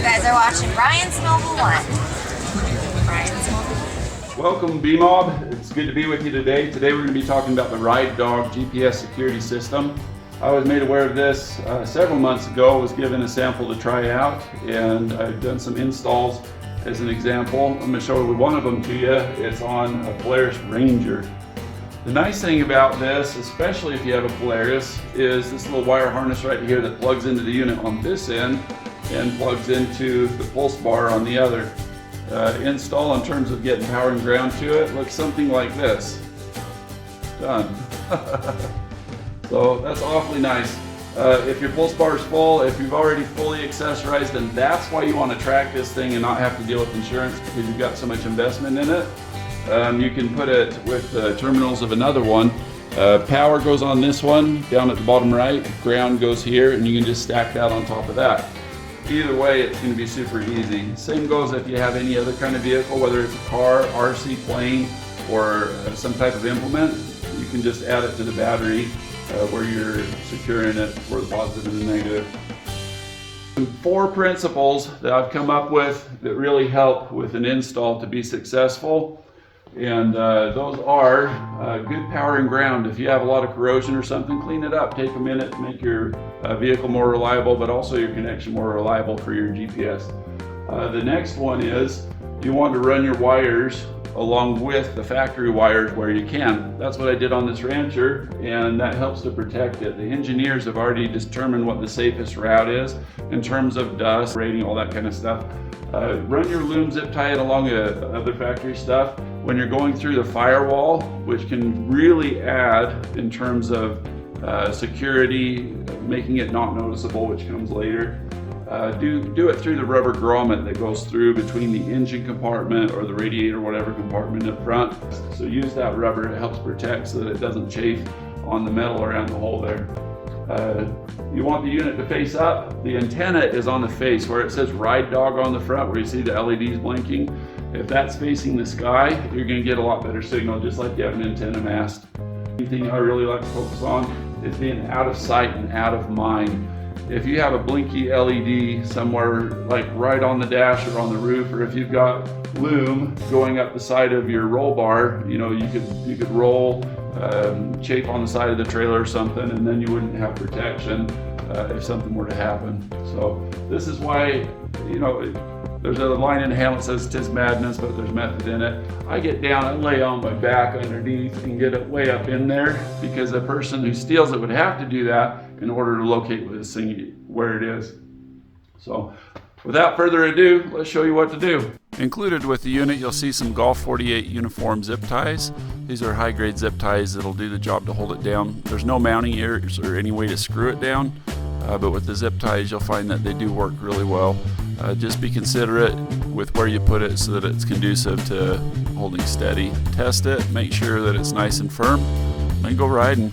You guys are watching Ryan's Mobile One. Ryan's Mobile. Welcome B-Mob. It's good to be with you today. Today we're going to be talking about the RideDog GPS security system. I was made aware of this several months ago. I was given a sample to try out, and I've done some installs. As an example, I'm going to show one of them to you. It's on a Polaris Ranger. The nice thing about this, especially if you have a Polaris, is this little wire harness right here that plugs into the unit on this end and plugs into the pulse bar on the other. Install in terms of getting power and ground to it looks something like this. Done. So that's awfully nice. If your pulse bar is full, if you've already fully accessorized, then that's why you want to track this thing and not have to deal with insurance, because you've got so much investment in it. You can put it with the terminals of another one. Power goes on this one down at the bottom right, ground goes here, and you can just stack that on top of that. Either way, it's going to be super easy. Same goes if you have any other kind of vehicle, whether it's a car, RC plane, or some type of implement. You can just add it to the battery where you're securing it for the positive and the negative. 4 principles that I've come up with that really help with an install to be successful. And those are good power and ground. If you have a lot of corrosion or something, clean it up. Take a minute to make your vehicle more reliable, but also your connection more reliable for your GPS. The next one is you want to run your wires along with the factory wires where you can. That's what I did on this Rancher, and that helps to protect it. The engineers have already determined what the safest route is in terms of dust, rating, all that kind of stuff. Run your loom zip tie it along other factory stuff. When you're going through the firewall, which can really add in terms of security, making it not noticeable, which comes later. Do it through the rubber grommet that goes through between the engine compartment or the radiator, whatever compartment up front. So use that rubber, it helps protect so that it doesn't chafe on the metal around the hole there. You want the unit to face up. The antenna is on the face where it says RideDog on the front, where you see the LEDs blinking. If that's facing the sky, you're going to get a lot better signal, just like you have an antenna mast. The thing I really like to focus on is being out of sight and out of mind. If you have a blinky LED somewhere, like right on the dash or on the roof, or if you've got loom going up the side of your roll bar, you know, you could roll, chafe on the side of the trailer or something, and then you wouldn't have protection if something were to happen. So this is why, you know, there's a line in Hamlet that says "'tis madness, but there's method in it." I get down and lay on my back underneath and get it way up in there, because the person who steals it would have to do that in order to locate this thing where it is. So without further ado, let's show you what to do. Included with the unit, you'll see some Golf 48 uniform zip ties. These are high-grade zip ties that'll do the job to hold it down. There's no mounting ears or any way to screw it down, but with the zip ties, you'll find that they do work really well. Just be considerate with where you put it so that it's conducive to holding steady. Test it, make sure that it's nice and firm, and go riding.